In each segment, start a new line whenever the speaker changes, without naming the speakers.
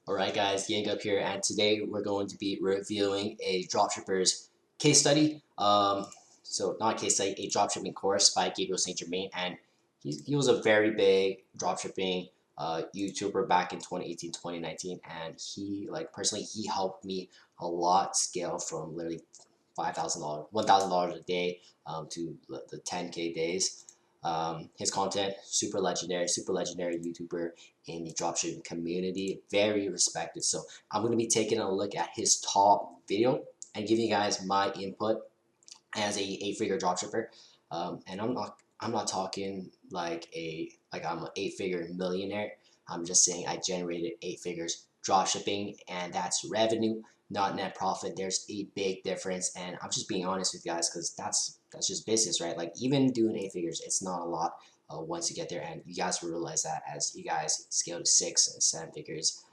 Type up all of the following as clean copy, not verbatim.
Alright guys, Yang up here, and today we're going to be reviewing a dropshipper's case study. So not a case study, a dropshipping course by Gabriel St. Germain, and he was a very big dropshipping YouTuber back in 2018, 2019, and he personally he helped me a lot scale from literally $5,000, $1,000 a day to the 10K days. His content super legendary YouTuber in the dropshipping community, very respected. So I'm going to be taking a look at his top video and giving you guys my input as a eight-figure dropshipper. And I'm not talking like I'm an eight-figure millionaire. I'm just saying I generated 8 figures dropshipping, and that's revenue, not net profit. There's a big difference, and I'm just being honest with you guys because that's just business, right? Like even doing 8 figures, it's not a lot once you get there, and you guys will realize that as you guys scale to 6 and 7 figures.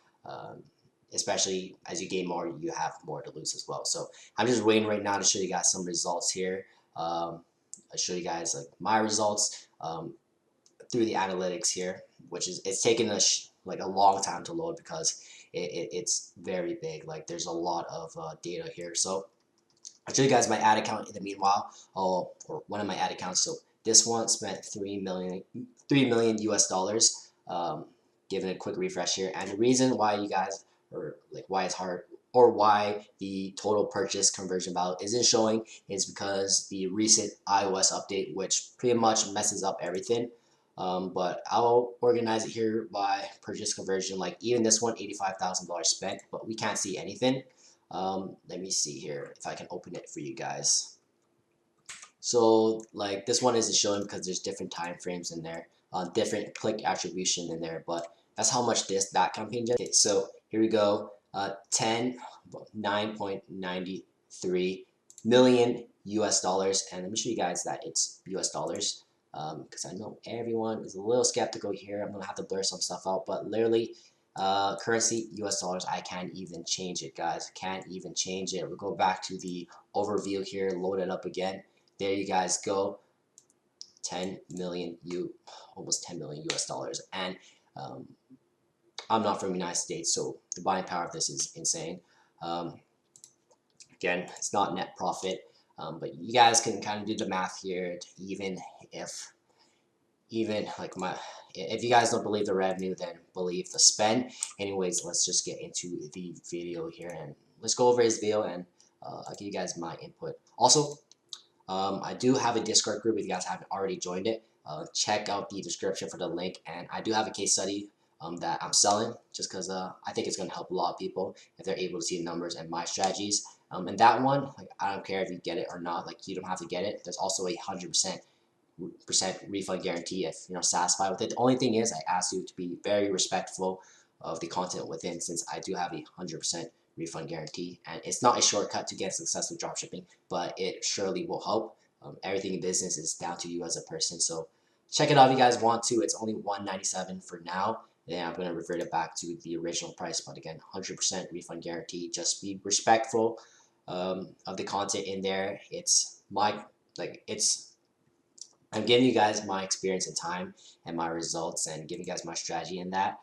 Especially as you gain more, you have more to lose as well. So I'm just waiting right now to show you guys some results here. I'll show you guys like my results through the analytics here, which is it's taken us like a long time to load because it's very big. Like there's a lot of data here. So I'll show you guys my ad account in the meanwhile, or one of my ad accounts. So this one spent 3 million US dollars. Giving a quick refresh here, and the reason why you guys, or like why it's hard, or why the total purchase conversion value isn't showing, is because the recent iOS update, which pretty much messes up everything. But I'll organize it here by purchase conversion. Like even this one, $85,000 spent, but we can't see anything. Let me see here if I can open it for you guys. So like this one isn't showing because there's different time frames in there, different click attribution in there, but that's how much that campaign generated. Okay, so here we go. 9.93 million US dollars, and let me show you guys that it's US dollars because I know everyone is a little skeptical here. I'm gonna have to blur some stuff out, but literally currency US dollars, I can't even change it, guys. Can't even change it. We'll go back to the overview here, load it up again. There you guys go. 10 million almost 10 million US dollars, and I'm not from the United States, so the buying power of this is insane. Again, it's not net profit, but you guys can kind of do the math here. Even if you guys don't believe the revenue, then believe the spend. Anyways, let's just get into the video here, and let's go over his video, and I'll give you guys my input. Also, I do have a Discord group if you guys haven't already joined it. Check out the description for the link, and I do have a case study that I'm selling just because I think it's going to help a lot of people if they're able to see the numbers and my strategies. And that one, like I don't care if you get it or not, like you don't have to get it. There's also a 100% refund guarantee if you're not satisfied with it. The only thing is I ask you to be very respectful of the content within, since I do have a 100% refund guarantee, and it's not a shortcut to get successful dropshipping, but it surely will help. Everything in business is down to you as a person, so check it out if you guys want to. It's only $197 for now. Then I'm going to revert it back to the original price, but again, 100% refund guarantee. Just be respectful of the content in there. I'm giving you guys my experience and time and my results, and giving you guys my strategy in that.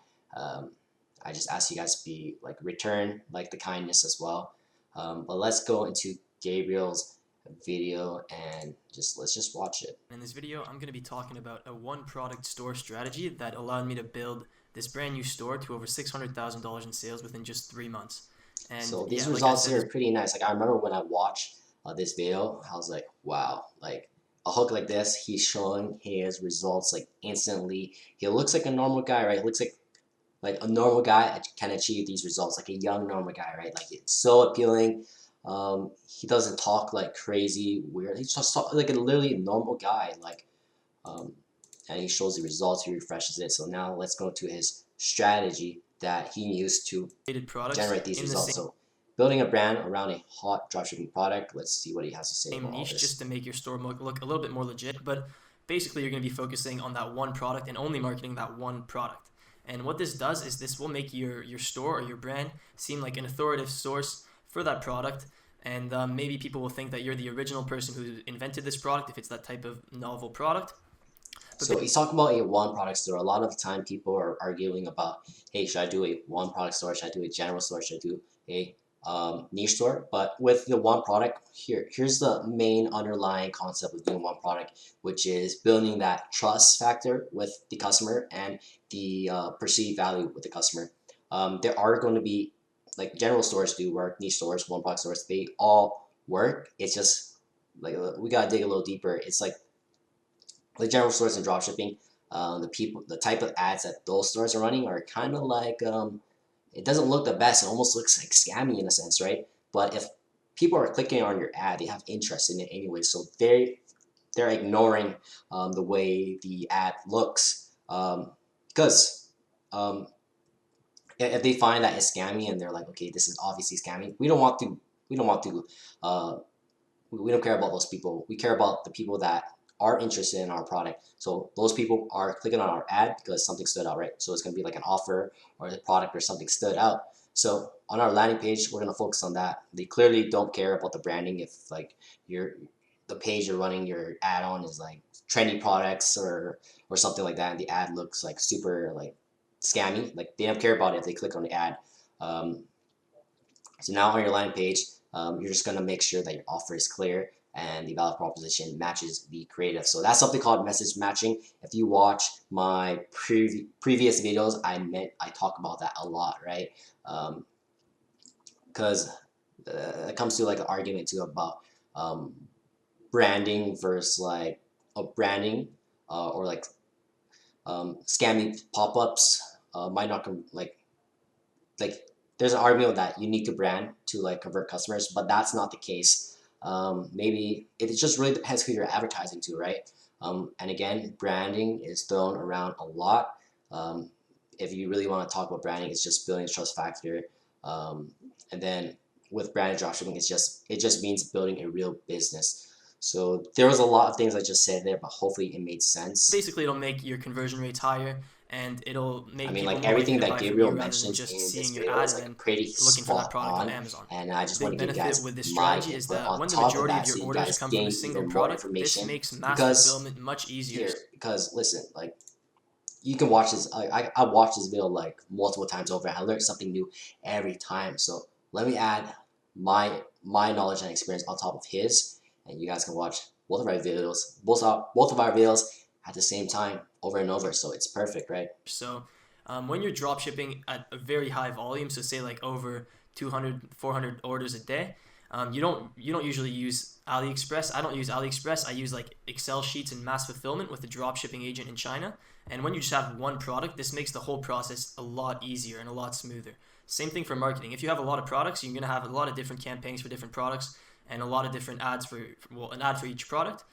I just ask you guys to be return the kindness as well. But let's go into Gabriel's video and let's just watch it.
In this video, I'm going to be talking about a one product store strategy that allowed me to build this brand new store to over $600,000 in sales within just 3 months. And
so these results here are pretty nice. Like I remember when I watched this video, I was like, wow, like a hook like this, he's showing his results like instantly. He looks like a normal guy, right? He looks like a normal guy can achieve these results, like a young normal guy, right? Like it's so appealing. He doesn't talk like crazy weird. He's just like a literally normal guy, and he shows the results. He refreshes it. So now let's go to his strategy that he used to generate these results. So building a brand around a hot dropshipping product. Let's see what he has to say about all this.
Just to make your store look a little bit more legit, but basically you're going to be focusing on that one product and only marketing that one product. And what this does is this will make your store or your brand seem like an authoritative source for that product. And maybe people will think that you're the original person who invented this product if it's that type of novel product. But
So he's talking about a one product store. A lot of the time people are arguing about, hey, should I do a one product store? Should I do a general store? Should I do a niche store? But with the one product, here's the main underlying concept of doing one product, which is building that trust factor with the customer and the perceived value with the customer. There are going to be, like, general stores do work, niche stores, one product stores, they all work. It's just like we gotta dig a little deeper. It's like general stores and dropshipping, the type of ads that those stores are running are kind of like, it doesn't look the best. It almost looks like scammy in a sense, right? But if people are clicking on your ad, they have interest in it anyway, so they're ignoring the way the ad looks, because if they find that it's scammy and they're like, okay, this is obviously scammy, we don't want to uh, we don't care about those people. We care about the people that are interested in our product. So those people are clicking on our ad because something stood out, right? So it's going to be like an offer or a product or something stood out. So on our landing page, we're going to focus on that. They clearly don't care about the branding. If like the page you're running your ad on is like trendy products or something like that, and the ad looks like super like scammy, like they don't care about it if they click on the ad. Um, so now on your landing page, you're just going to make sure that your offer is clear and the value proposition matches the creative. So that's something called message matching. If you watch my previous videos, I talk about that a lot, right? Because it comes to like an argument too about um, branding versus like a branding or like scammy pop-ups might not like there's an argument that you need to brand to like convert customers, but that's not the case. Maybe it just really depends who you're advertising to, right? And again, branding is thrown around a lot. Um, if you really want to talk about branding, it's just building a trust factor. Um, and then with branded dropshipping, it just means building a real business. So there was a lot of things I just said there, but hopefully it made sense.
basically, it'll make your conversion rates higher, and it'll
I
make
mean,
people
like
more likely
everything
to
that
buy from
Gabriel
you rather than
mentions
just
in this
seeing your
video
ad
is
and
like
then
pretty
looking for that
spot
product on
on,
Amazon.
and I just
The
want to give you
benefit
guys
with this
my
strategy is
input
that
on
when the
top of
majority of
that,
your
so you
orders
guys
come from a
gain
single
even more
product, this
information.
makes mass
Because
fulfillment much easier.
here, because listen, like you can watch this. I watched this video like multiple times over. And I learned something new every time. So let me add my knowledge and experience on top of his, and you guys can watch both of our videos, both of our videos at the same time over and over. So it's perfect, right?
So when you're drop shipping at a very high volume, so say like over 200, 400 orders a day, you don't usually use AliExpress. I don't use AliExpress. I use like Excel sheets and mass fulfillment with a drop shipping agent in China. And when you just have one product, this makes the whole process a lot easier and a lot smoother. Same thing for marketing. If you have a lot of products, you're gonna have a lot of different campaigns for different products and a lot of different ads for, well, an ad for each product.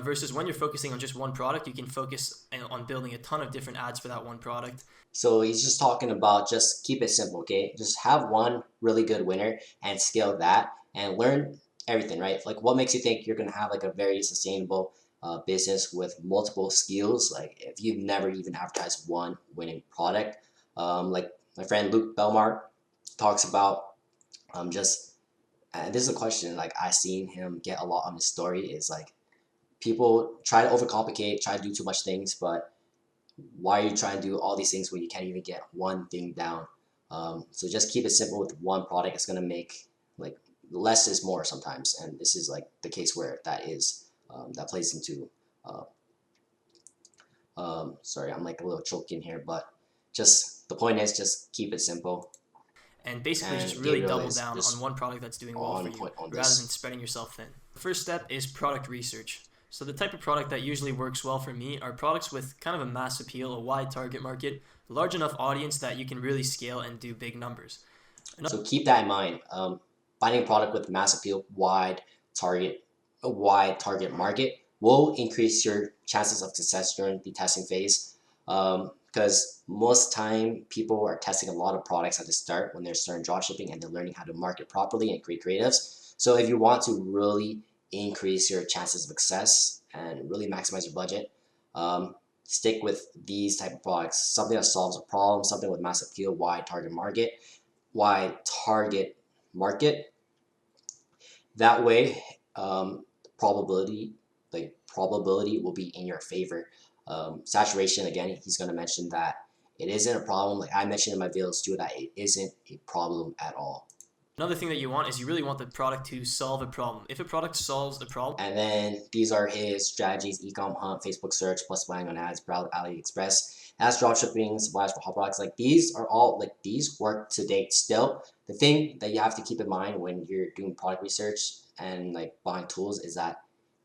Versus when you're focusing on just one product, you can focus on building a ton of different ads for that one product.
So he's just talking about just keep it simple, okay? Just have one really good winner and scale that and learn everything, right? Like what makes you think you're gonna have like a very sustainable business with multiple skills? Like if you've never even advertised one winning product, like my friend Luke Belmar talks about, just and this is a question like I seen him get a lot on his story is like people try to overcomplicate, try to do too much things, but why are you trying to do all these things when you can't even get one thing down? So just keep it simple with one product. It's gonna make like less is more sometimes, and this is like the case where that is that plays into. Uh, sorry, I'm like a little choking here, but just the point is just keep it simple,
And basically just
and
really
Gabriel
double
is
down on
just
one product that's doing well for
on
you
point on
rather than
this.
spreading yourself thin. The first step is product research. So the type of product that usually works well for me are products with kind of a mass appeal, a wide target market, large enough audience that you can really scale and do big numbers.
So keep that in mind. Finding a product with mass appeal, target, a wide target market will increase your chances of success during the testing phase. Because most time people are testing a lot of products at the start when they're starting dropshipping and they're learning how to market properly and create creatives. So if you want to really increase your chances of success and really maximize your budget, stick with these type of products. Something that solves a problem, something with mass appeal, wide target market. That way, probability will be in your favor. Saturation, again, he's going to mention that it isn't a problem. Like I mentioned in my videos too, that it isn't a problem at all.
Another thing that you want is you really want the product to solve a problem. If a product solves a problem,
and then these are his strategies: ecom hunt, Facebook search, plus buying on ads, browse AliExpress, as dropshipping, supplies for hot products. Like these are all like these work to date still. The thing that you have to keep in mind when you're doing product research and like buying tools is that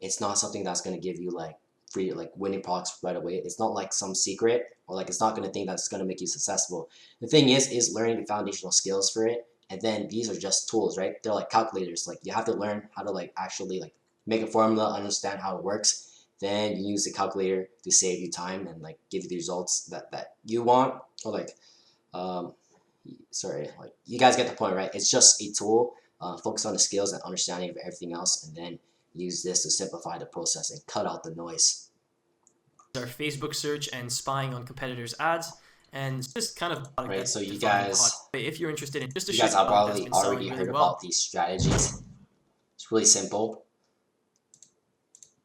it's not something that's going to give you like free like winning products right away. It's not like some secret, or like it's not going to think that's going to make you successful. The thing is learning the foundational skills for it. And then these are just tools, right? They're like calculators. Like you have to learn how to like actually like make a formula, understand how it works. Then you use the calculator to save you time and like give you the results that you want. Or like, sorry, like you guys get the point, right? It's just a tool. Focus on the skills and understanding of everything else, and then use this to simplify the process and cut out the noise.
our Facebook search and spying on competitors' ads, and just kind of product
Right. So
that's defined hot. If you're interested in just a
you guys
ship
have
product that's
probably
been selling
already
really
heard
well
about these strategies. It's really simple.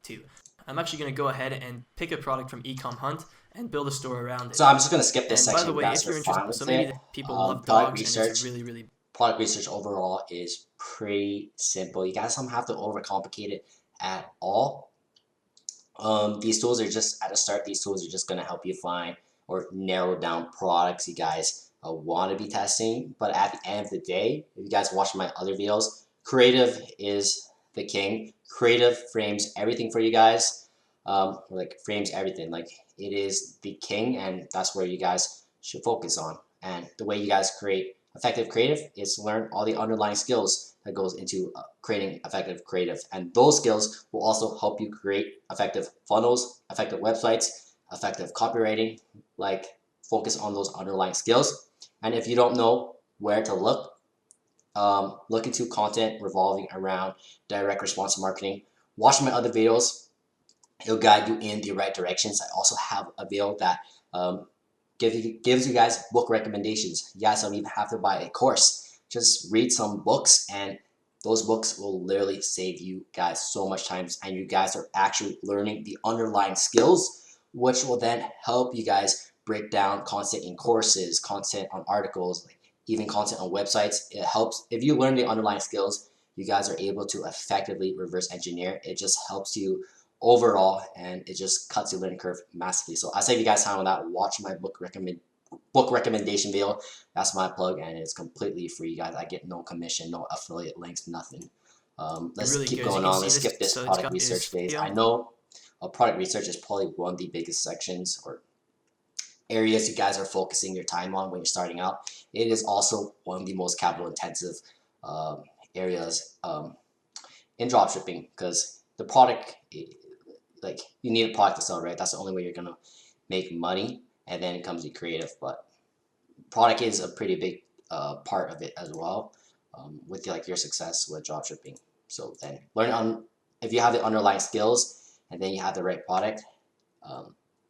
too. I'm actually going to go ahead and pick a product from Ecom Hunt and build a store around it.
So I'm just gonna skip this
And by
section
the
if
way,
that's
if you're
your
interested,
fine
so
with
maybe
it.
people love
Product
dogs, and
research.
it's really
Product research overall is pretty simple. You guys don't have to overcomplicate it at all. These tools are just at the start. These tools are just gonna help you find or narrow down products you guys want to be testing. But at the end of the day, if you guys watch my other videos, creative is the king. Creative frames everything for you guys. Like frames everything. Like it is the king, and that's where you guys should focus on. And the way you guys create effective creative is to learn all the underlying skills that goes into creating effective creative, and those skills will also help you create effective funnels, effective websites, effective copywriting. Like focus on those underlying skills, and if you don't know where to look into content revolving around direct response marketing. Watch my other videos. It'll guide you in the right directions. I also have a video that gives you guys book recommendations. You guys don't even have to buy a course. Just read some books, and those books will literally save you guys so much time, and you guys are actually learning the underlying skills, which will then help you guys break down content in courses, content on articles, like even content on websites. It helps if you learn the underlying skills. You guys are able to effectively reverse engineer. It just helps you overall, and it just cuts your learning curve massively. So I save you guys time on that. Watch my book recommendation video. That's my plug, and it's completely free, you guys. I get no commission, no affiliate links, nothing. Let's
really
keep
good. As you
going
can
on.
see
Let's
this,
skip this
so it's
product
got
research
is
phase. I
video.
know product research is probably one of the biggest sections or areas you guys are focusing your time on when you're starting out. It is also one of the most capital intensive areas in dropshipping, because the product, like you need a product to sell, right? That's the only way you're gonna make money, and then it comes to creative. But product is a pretty big part of it as well, with like your success with dropshipping. So then learn on if you have the underlying skills and then you have the right product,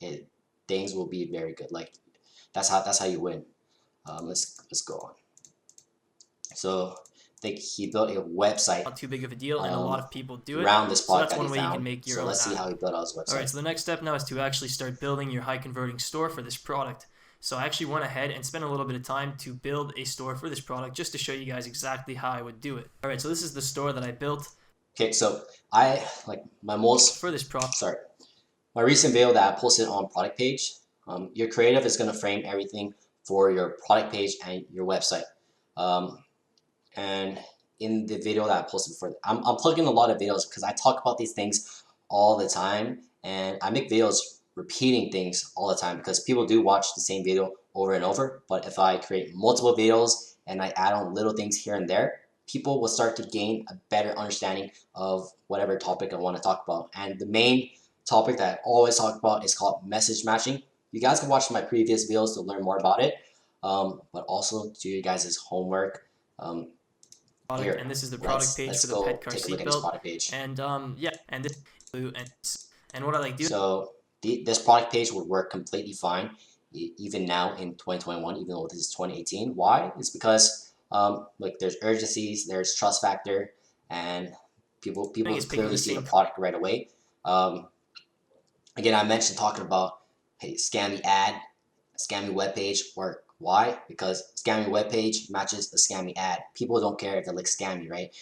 it things will be very good. Like that's how you win. Let's go on. So I think he built a website
Not too big of a deal, and a lot of people do it.
around this
So
product
that's
that he
one way you can
found.
make your
So
own
let's see
ad.
how he built out his
All right,
website.
so the next step now is to actually start building your high converting store for this product. So I actually went ahead and spent a little bit of time to build a store for this product just to show you guys exactly how I would do it. All right, so this is the store that I built
Okay, so I like my most
for this product.
sorry, my recent video that I posted on product page. Your creative is gonna frame everything for your product page and your website. And in the video that I posted before, I'm plugging a lot of videos because I talk about these things all the time, and I make videos repeating things all the time because people do watch the same video over and over. But if I create multiple videos and I add on little things here and there, people will start to gain a better understanding of whatever topic I want to talk about. And the main topic that I always talk about is called message matching. You guys can watch my previous videos to learn more about it, but also do your guys' homework.
Product, and this is the product page for the pet car
Take a look at this
seatbelt.
product page.
And yeah, and this blue and what I like doing.
So this product page would work completely fine, even now in 2021, even though this is 2018. Why? It's because like there's urgencies, there's trust factor, and people
is picking
clearly
the
see the
same
product right away. Again, I mentioned talking about, hey, scammy ad, scammy web page work. Why? Because scammy web page matches a scammy ad. People don't care if it looks scammy, right?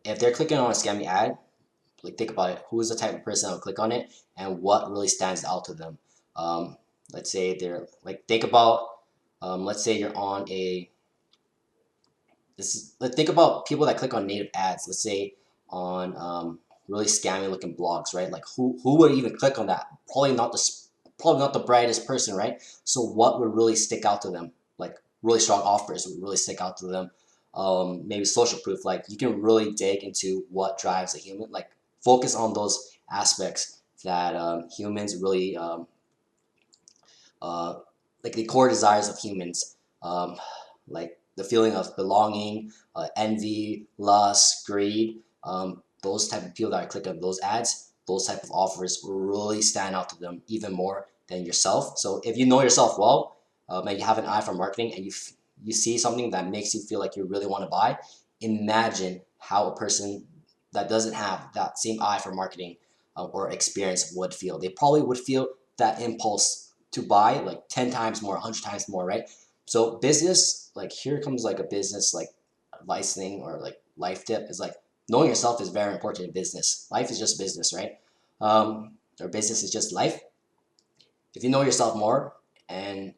If they're clicking on a scammy ad, like think about it. Who is the type of person that will click on it, and what really stands out to them? Um, let's say they're like think about let's say you're on a let's think about people that click on native ads. Let's say on really scammy looking blogs, right? Like who would even click on that? Probably not the brightest person, right? So what would really stick out to them? Like really strong offers would really stick out to them. Maybe social proof. Like you can really dig into what drives a human. Like focus on those aspects that humans really uh, like the core desires of humans, like the feeling of belonging, envy, lust, greed. Those type of people that are clicking on those ads, those type of offers will really stand out to them even more than yourself. So if you know yourself well, and you have an eye for marketing, and you see something that makes you feel like you really want to buy, imagine how a person that doesn't have that same eye for marketing or experience would feel. They probably would feel that impulse to buy like 10 times more, 100 times more, right? So business, like here comes like a business like advice thing or like life tip is like knowing yourself is very important in business. Life is just business, right? Or business is just life. If you know yourself more, and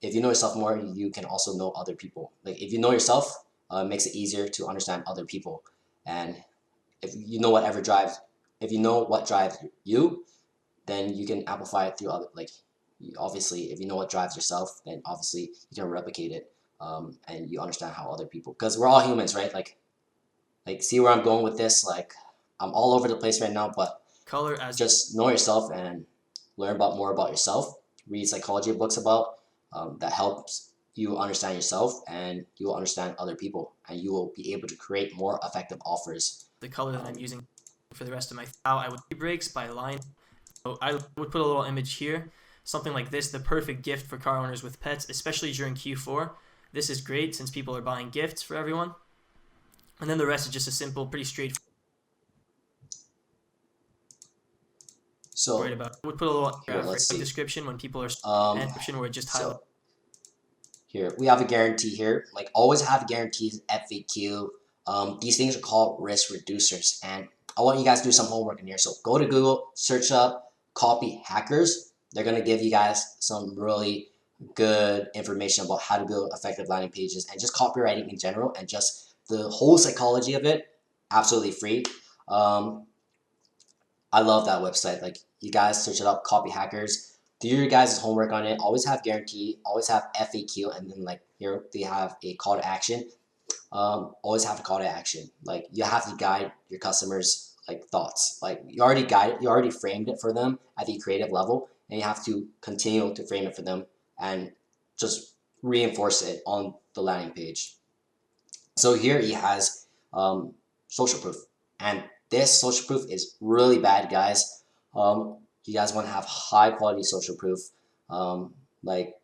if you know yourself more, you can also know other people. Like if you know yourself, it makes it easier to understand other people. And if you know whatever drives, if you know what drives you, then you can amplify it through other, like obviously if you know what drives yourself, then obviously you can replicate it, and you understand how other people, because we're all humans, right? Like see where I'm going with this? Like I'm all over the place right now, but
Color as
just know yourself and learn about more about yourself. Read psychology books about that helps you understand yourself, and you will understand other people, and you will be able to create more effective offers.
the color that I'm
um,
using for the rest of my how I would breaks by line. So I would put a little image here, something like this, the perfect gift for car owners with pets, especially during Q4. This is great since people are buying gifts for everyone. And then the rest is just a simple, pretty straightforward
so
about. I would put a little
here, let's see.
description when people are
um,
and description where it just highlights.
so Here, we have a guarantee here. Like always have guarantees, FAQ. These things are called risk reducers. And I want you guys to do some homework in here. So go to Google, search up copy hackers. They're going to give you guys some really good information about how to build effective landing pages and just copywriting in general, and just the whole psychology of it, absolutely free. Um, I love that website. Like you guys search it up, copy hackers. Do your guys' homework on it. Always have guarantee. Always have FAQ, and then like here they have a call to action. Always have a call to action. Like you have to guide your customers' like thoughts. Like you already framed it for them at the creative level, and you have to continue to frame it for them and just reinforce it on the landing page. So here he has social proof, and this social proof is really bad, guys. You guys want to have high quality social proof, um, like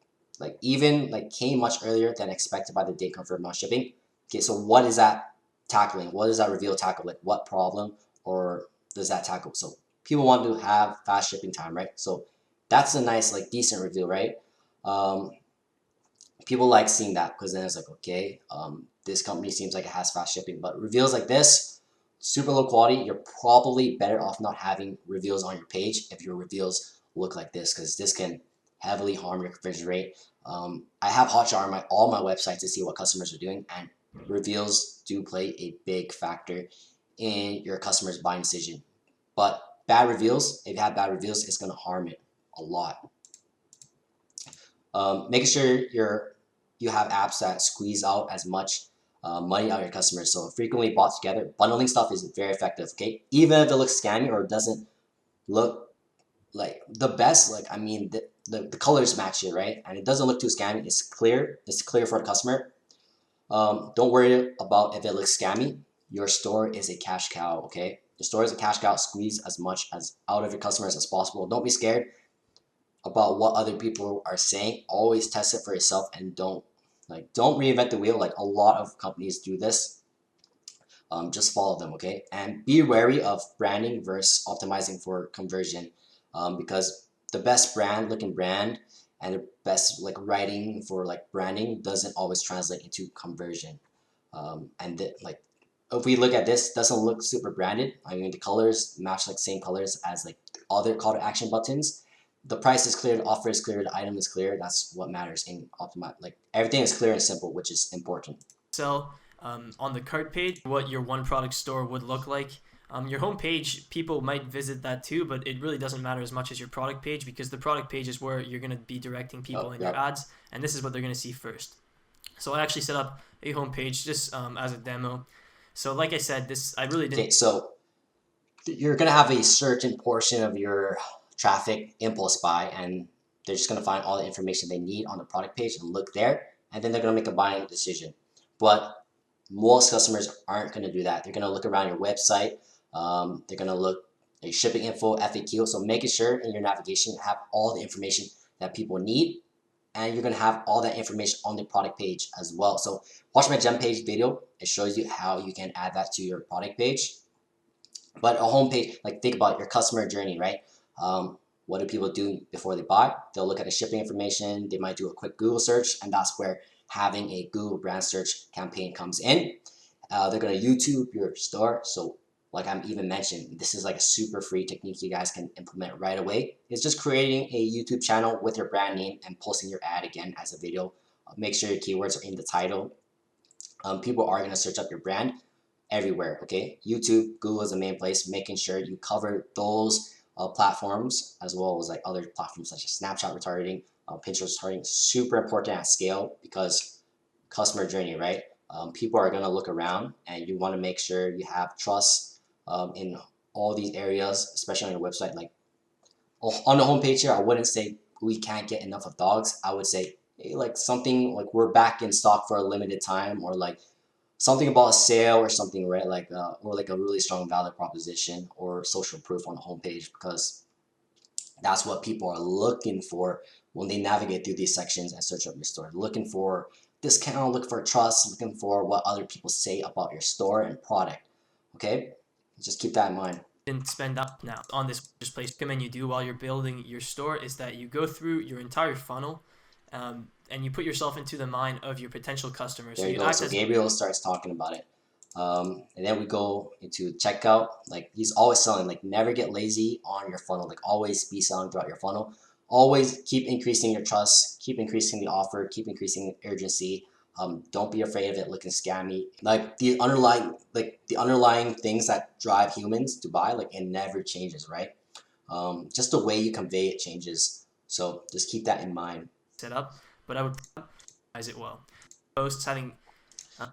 even like came much earlier than expected by the date confirmed on shipping. Okay, so what is that tackling? What does that reveal tackle? Like what problem or does that tackle? So people want to have fast shipping time, right? So that's a nice like decent review, right? Um, People like seeing that because then it's like, okay, this company seems like it has fast shipping. But reveals like this, super low quality, you're probably better off not having reveals on your page if your reveals look like this, because this can heavily harm your conversion rate. I have Hotjar on all my websites to see what customers are doing, and reveals do play a big factor in your customer's buying decision. But bad reveals, if you have bad reveals, it's going to harm it a lot. Making sure you have apps that squeeze out as much money out of your customers. So frequently bought together, bundling stuff is very effective. Okay, even if it looks scammy or doesn't look like the best, like I mean the colors match it, right, and it doesn't look too scammy. It's clear. It's clear for the customer. Don't worry about if it looks scammy. Your store is a cash cow. Okay, your store is a cash cow. Squeeze as much as out of your customers as possible. Don't be scared about what other people are saying. Always test it for yourself, and don't reinvent the wheel. Like a lot of companies do this. Just follow them, okay? And be wary of branding versus optimizing for conversion. because the best looking brand and the best like writing for like branding doesn't always translate into conversion. Like if we look at this, doesn't look super branded. I mean, the colors match like same colors as like other call to action buttons. The price is clear, the offer is clear, the item is clear. That's what matters in optimize. Like everything is clear and simple, which is important.
Sell on the cart page, what your one product store would look like. Your home page, people might visit that too, but it really doesn't matter as much as your product page, because the product page is where you're going to be directing people
Oh,
in your
yep.
ads, and this is what they're going to see first. So I actually set up a home page just as a demo. So like I said, this I really
Okay,
didn't.
so you're gonna have a certain portion of your traffic impulse buy, and they're just gonna find all the information they need on the product page and look there, and then they're gonna make a buying decision. But most customers aren't gonna do that. They're gonna look around your website. They're gonna look at your shipping info, FAQ. So making sure in your navigation you have all the information that people need, and you're gonna have all that information on the product page as well. So watch my gem page video. It shows you how you can add that to your product page. But a homepage, like think about your customer journey, right? What do people do before they buy? They'll look at the shipping information. They might do a quick Google search, and that's where having a Google brand search campaign comes in. They're gonna YouTube your store. So, like I'm even mentioned, this is like a super free technique you guys can implement right away. It's just creating a YouTube channel with your brand name and posting your ad again as a video. Make sure your keywords are in the title. People are gonna search up your brand everywhere. Okay, YouTube, Google is the main place. Making sure you cover those platforms as well as like other platforms such as Snapchat retargeting, Pinterest retargeting. Super important at scale because customer journey, right? People are gonna look around, and you want to make sure you have trust in all these areas, especially on your website. Like on the homepage here, I wouldn't say we can't get enough of dogs. I would say hey, like something like we're back in stock for a limited time, or like something about a sale or something, right? Like or like a really strong value proposition or social proof on the homepage, because that's what people are looking for when they navigate through these sections and search up your store. Looking for discount, looking for trust, looking for what other people say about your store and product. Okay, just keep that in mind.
Didn't spend up now on this just place recommend you do while you're building your store is that you go through your entire funnel, and you put yourself into the mind of your potential customers. So
There you
you
go.
act
So
as
Gabriel starts talking about it. And then we go into checkout. Like he's always selling. Like never get lazy on your funnel. Like always be selling throughout your funnel. Always keep increasing your trust. Keep increasing the offer. Keep increasing the urgency. Don't be afraid of it looking scammy. Like the underlying things that drive humans to buy, like it never changes, right? Just the way you convey it changes. So just keep that in mind.
set up, but I would prioritize it well. Posts having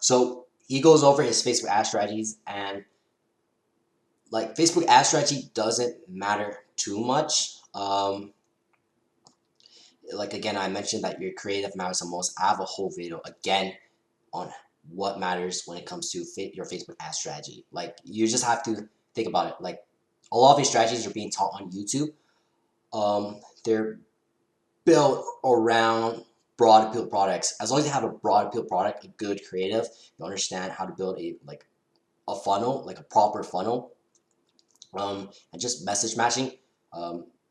So he goes over his Facebook ad strategies, and like Facebook ad strategy doesn't matter too much. Like again, I mentioned that your creative matters the most. I have a whole video again on what matters when it comes to your Facebook ad strategy. Like you just have to think about it. Like a lot of these strategies are being taught on YouTube. They're built around broad appeal products. As long as you have a broad appeal product, a good creative, you understand how to build a funnel, like a proper funnel, and just message matching.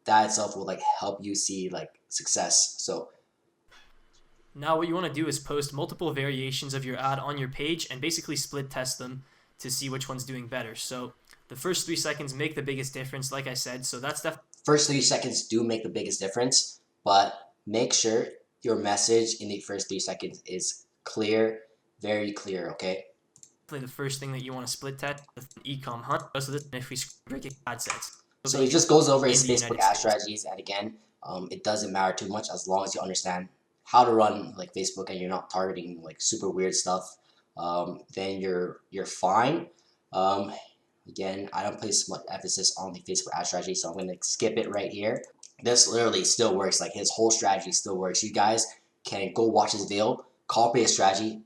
That itself will like help you see like success. So
Now what you want to do is post multiple variations of your ad on your page and basically split test them to see which one's doing better. So the first 3 seconds make the biggest difference, like I said. So that's
first 3 seconds do make the biggest difference, but make sure your message in the first 3 seconds is clear, very clear. Okay.
definitely the first thing that you want to split test with ecom hunt. So this if we break it ad sets. So
So
that
he
you
just goes over
in
his
the
Facebook
United
ad
States.
strategies, and again, it doesn't matter too much as long as you understand how to run like Facebook and you're not targeting like super weird stuff. Then you're fine. Um, Again, I don't place much emphasis on the Facebook ad strategy, so I'm gonna skip it right here. This literally still works. Like his whole strategy still works. You guys can go watch his video, copy his strategy.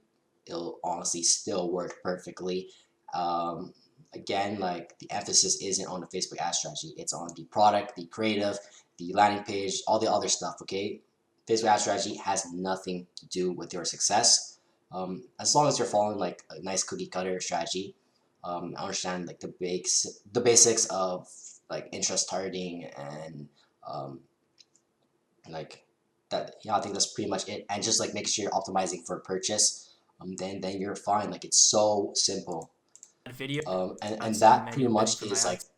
It'll honestly still work perfectly. Um, Again, like the emphasis isn't on the Facebook ad strategy. It's on the product, the creative, the landing page, all the other stuff. Okay, Facebook ad strategy has nothing to do with your success. As long as you're following like a nice cookie cutter strategy, understand like the basics of like interest targeting and um, like that. Yeah, I think that's pretty much it. And just like make sure you're optimizing for purchase. Then you're fine. Like it's so simple.
Video.
And
That's to the
that pretty
menu heading
much
for my
is like
ads.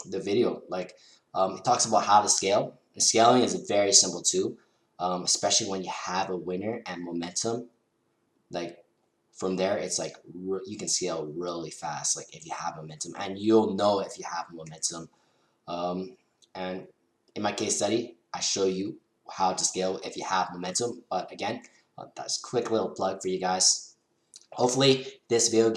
the video. Like it talks about how to scale. And scaling is very simple too, especially when you have a winner and momentum. Like from there, it's like you can scale really fast. Like if you have momentum, and you'll know if you have momentum. Um, and in my case study, I show you how to scale if you have momentum. But again, that's a quick little plug for you guys. Hopefully this video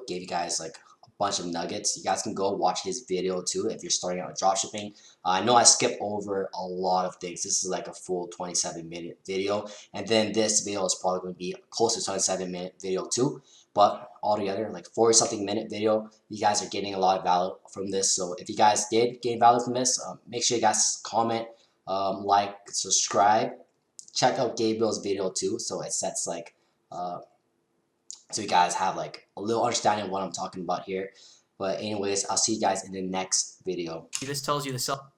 gave you guys like a bunch of nuggets. You guys can go watch his video too if you're starting out with dropshipping. I know I skipped over a lot of things. This is like a full 27-minute video, and then this video is probably going to be close to 27-minute video too. But altogether, like 40 something minute video, you guys are getting a lot of value from this. So if you guys did gain value from this, make sure you guys comment, like, subscribe, check out Gabriel's video too. So it sets like so you guys have like a little understanding of what I'm talking about here. But anyways, I'll see you guys in the next video.
This tells you the sell